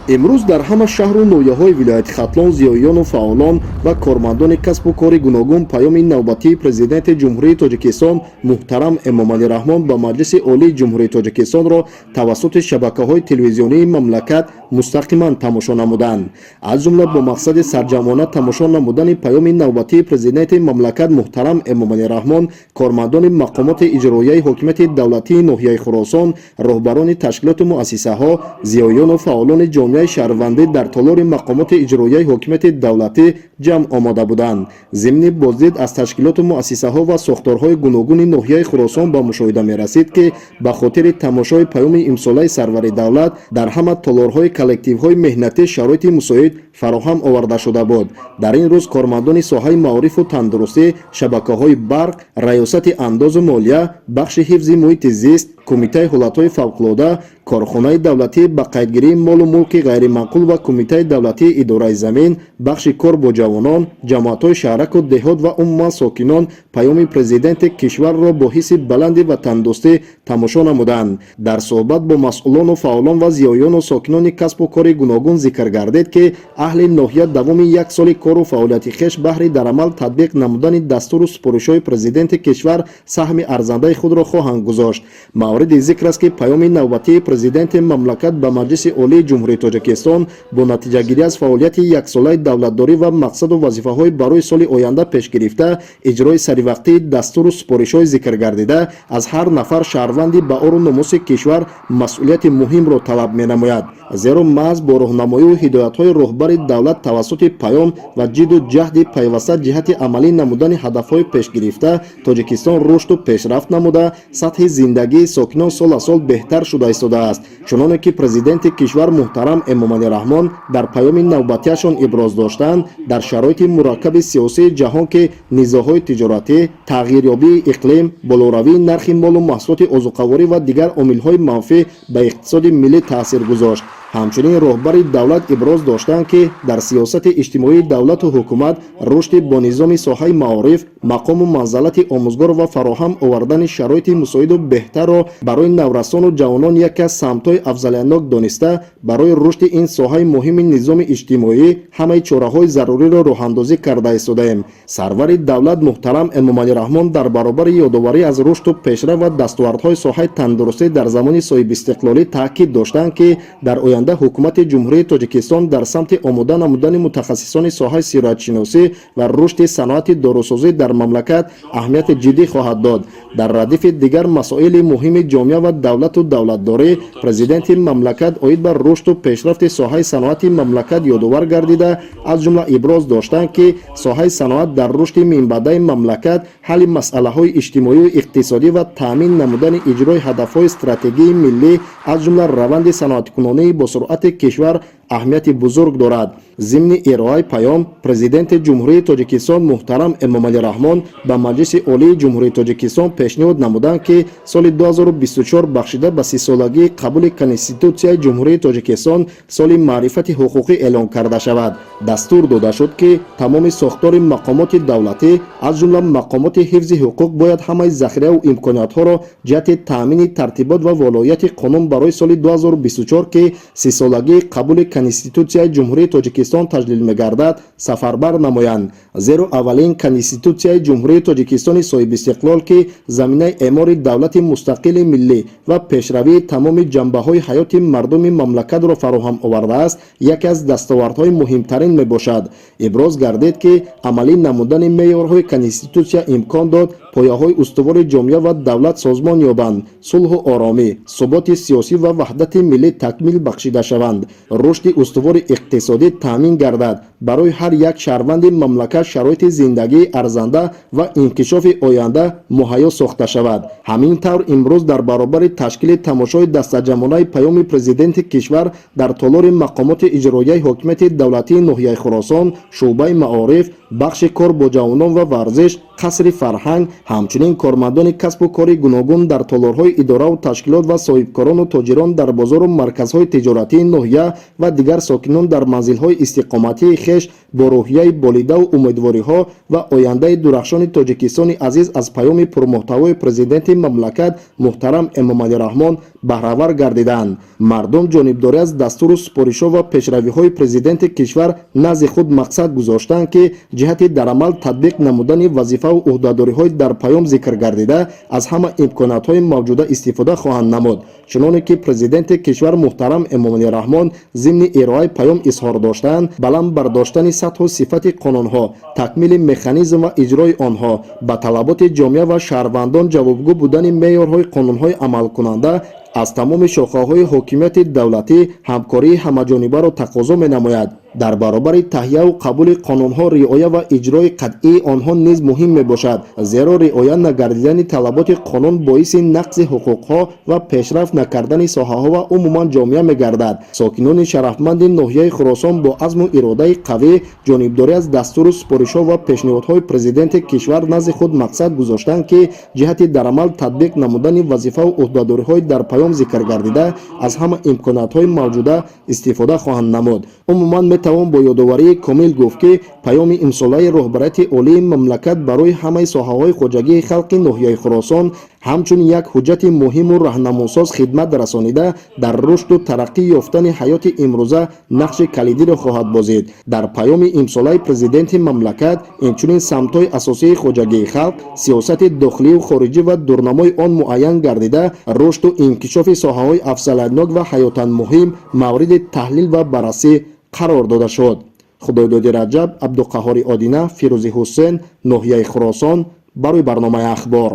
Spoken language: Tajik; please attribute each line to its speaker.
Speaker 1: امروز در همه شهر و نویه‌های ولایت خطلان زیاییان و فعالان و کارمندان کسب و کار گوناگون پیام نوبتی پرزیدنت جمهوری تاجیکستان محترم امامعلی رحمان با مجلس عالی جمهوری تاجیکستان را توسط شبکه‌های تلویزیونی مملکت مستقیما تماشا نمودند. از جمله با مقصد سرجمانه تماشا نمودن پیام نوبتی پرزیدنت مملکت محترم امامعلی رحمان، کارمندان مقامات اجرایی حکومت دولتی ناحیه خراسان، راهبران تشکیلات و مؤسسه‌ها، زیاییان و فعالان جامعه شهروندی در تالار مقامات اجرایی حکومت دولتی جمع آمده بودند. ضمن بازدید از تشکیلات و مؤسسه‌ها و ساختارهای گوناگون ناحیه خراسان به مشاهده می‌رسید که به خاطر تماشای پیام امساله سرور دولت در همه تالارهای کلکتیوهای مهنتی شرایط مساعد فراهم آورده شده بود. در این روز کارمندان ساحه معارف و تندرستی، شبکه‌های برق، ریاست انداز و مالیه، بخش حفظ محیط زیست، کمیته حالت‌های فوق‌العاده، کارخانه دولتی به قیدگیری مال و ملک غیر منقول و کمیته دولتی اداره زمین، بخش کار با جوانان، جماعت‌های شهرک و دهات و عموما ساکنان پیام پرزیدنت کشور را با حس بلند و تندرستی تماشا نمودند. در صحبت با مسئولان و فعالان و زیاییان و ساکنان کسب و کار گوناگون ذکر گردید که اهل ناحیه دوام یک سال کار و فعالیت خویش بهر در عمل تطبیق نمودن دستور و سپارش‌های پرزیدنت کشور سهم ارزنده خود را خواهند گذاشت. مورد ذکر است که پیام نوبتی پرزیدنت مملکت به مجلس عالی جمهوری تاجیکستان با نتیجه گیری از فعالیت یک ساله دولتداری و مقصد و وظیفه‌های برای سال آینده پیش گرفته، اجرای سریوقتی دستور و سپارش‌های ذکر گردیده از هر نفر شهروندی به آر و ناموس کشور مسئولیت مهم را طلب می‌نماید. زیرا محض با راهنمایی و هدایت‌های رهبر دولت توسط پیام و جد و جهد پیوسته جهت عملی نمودن هدف‌های پیش گرفته، تاجیکستان رشد و پیشرفت نموده، سطح زندگی ساکنان سال از سال بهتر شده ایستاده است. چنانه که پرزیدنت کشور محترم امامعلی رحمان در پیام نوبتیشان ابراز داشتند، در شرایط مرکب سیاسی جهان که نزاع‌های تجارتی، تغییریابی اقلیم، بالاروی نرخ مال و محصولات عضوقواری و دیگر عامل‌های منفی به اقتصاد ملی تاثیر گذاشت. همچنین راهبر دولت ابراز داشتند که در سیاست اجتماعی دولت و حکومت رشد با نظام ساحه معارف، مقام و منزلت آموزگار و فراهم آوردن شرایط مساعد و بهتر را برای نورسان و جوانان یکی از سمت‌های افضلیت‌ناک دانسته، برای رشد این ساحه مهم نظام اجتماعی همه چاره‌های ضروری را راه‌اندازی کرده ایستاده‌ایم. سرور دولت محترم امامعلی رحمان در برابر یادآوری از رشد و پیشرفت و دستاوردهای ساحه تندرستی در زمان صاحب استقلالی تاکید داشتند که در حکومت جمهوری تاجیکستان در سمت آماده نمودن متخصصان ساحه سیرت‌شناسی و رشد صنعت داروسازی در مملکت اهمیت جدی خواهد داد. در ردیف دیگر مسائل مهم جامعه و دولتداری، پرزیدنت مملکت عاید بر رشد و پیشرفت ساحه صنعت مملکت یادآور گردیده، از جمله ابراز داشتند که ساحه صنعت در رشد منبعد مملکت حل مسائل‌های اجتماعی و اقتصادی و تامین نمودن اجرای هدف‌های استراتژی ملی از جمله روند صنعت‌کنونی با سرعت کشور اهمیت بزرگ دارد. ضمن ارائه پیام، پرزیدنت جمهوری تاجیکستان محترم امامعلی رحمان به مجلس عالی جمهوری تاجیکستان پیشنهاد نمودند که سال 2024 بخشیده به 30 سالگی قبول کنستیتوسیای جمهوری تاجیکستان سال معرفت حقوقی اعلان کرده شود. دستور داده شد که تمام ساختار مقامات دولتی از جمله مقامات حفظ حقوق باید همه ذخیره و امکانات‌ها را جهت تامین ترتیبات و ولایت قانون برای سال 2024 که 30 سالگی قبول کنستیتوسیای جمهوری تاجیکستان تجلیل می‌گردد سفربر نمایند. زیرا اولین کنستیتوسیای جمهوری تاجیکستان صاحب استقلال که زمینه اعمار دولت مستقل ملی و پیشروی تمام جنبه‌های حیات مردم مملکت را فراهم آورده است، یکی از دستاوردهای مهمترین میباشد. ابراز گردید که عملی نمودن معیارهای کنستیتوسیا امکان داد پایه‌های استوار جامعه و دولت سازمان یابند، صلح و آرامی، ثبات سیاسی و وحدت ملی تکمیل بخشیده شوند، رشد استوار اقتصادی تامین گردد، برای هر یک شهروند مملکت شرایط زندگی ارزنده و انکشاف آینده مهیا ساخته شود. همین طور امروز در برابر تشکیل تماشای دسته‌جمعانه پیام پرزیدنت کشور در تالار مقامات اجرایی حکومت دولتی ناحیه خراسان، شعبه معارف، бахши кор бо ҷавонон ва варзиш, қасри фарҳанг, ҳамчунин кормандони касбу кори гуногун дар толорҳои иdoravu ташкилот ва соҳибкорону тоҷирон дар бозору марказҳои тиҷоратии ноҳия ва дигар сокинон дар манзилҳои истиқоматии хеш бо рӯҳияи болидаву умедвориҳо ва ояндаи дурахшони тоҷикистони азиз аз паёми пурмуҳтавои президенти мамлакат муҳтарам Эмомалӣ Раҳмон баҳравар гардиданд. Мардум ҷонибдорӣ аз дастуру супоришҳо ва пешравиҳои президенти кишвар назди худ мақсад гузоштанд ки ҷиҳати дар амал татбиқ намудани вазифаву уҳдадориҳои дар паём зикр гардида аз ҳама имкониятҳои мавҷуда истифода хоҳанд намуд. чуноне ки президенти кишвар муҳтарам Эмомалӣ Раҳмон зимни ироаи паём изҳор доштанд, баланд бардоштани сатҳу сифати қонунҳо, такмили механизм ва иҷрои онҳо, ба талаботи ҷомеа ва шаҳрвандон ҷавобгӯ будани меъёрҳои қонунҳои амалкунанда аз тамоми шохаҳои ҳокимияти давлатӣ ҳамкории ҳамаҷонибаро тақозо менамояд. дар баробари таҳияу қабули қонунҳо риоя ва иҷрои қатъии онҳо низ муҳим мебошад, зеро риоя накардидани талаботи қонун боиси нақси ҳуқуқҳо ва пешрафт накардани соҳаҳо ва умуман ҷомеа мегардад. сокинони шарафтманди ноҳияи Хуросон бо азму иродаи қавӣ ҷонибдорӣ аз дастуру супоришҳо ва пешниҳодҳои президенти кишвар назди худ мақсад гузоштанд ки ҷиҳати дар амал татбиқ намудани вазифаву уҳдадориҳои дар паём зикр гардида аз ҳама имкониятҳои мавҷуда истифода хоҳанд намуд. умуман метавон бо ёдоварии комил гуфт ки паёми имсолаи роҳбарияти олии мамлакат барои ҳамаи соҳаҳои хоҷагии халқи ноҳияи Хуросон ҳамчун як ҳуҷҷати муҳиму раҳнамосоз хидмат расонида дар рушду тараққӣ ёфтани ҳаёти имрӯза нақши калидиро хоҳад бозид. дар паёми имсолаи президенти мамлакат инчунин самтҳои асосии хоҷагии халқ, сиёсати дохилию хориҷӣ ва дурнамои он муайян гардида рушду инкишофи соҳаҳои афзалиятнок ва ҳаётан муҳим мавриди таҳлил ва баррасӣ қарор дода шуд. худойдоди Раҷаб, Абдуқаҳҳори Одина, Фирӯзи Ҳусейн, ноҳияи Хуросон, барои барномаи ахбор.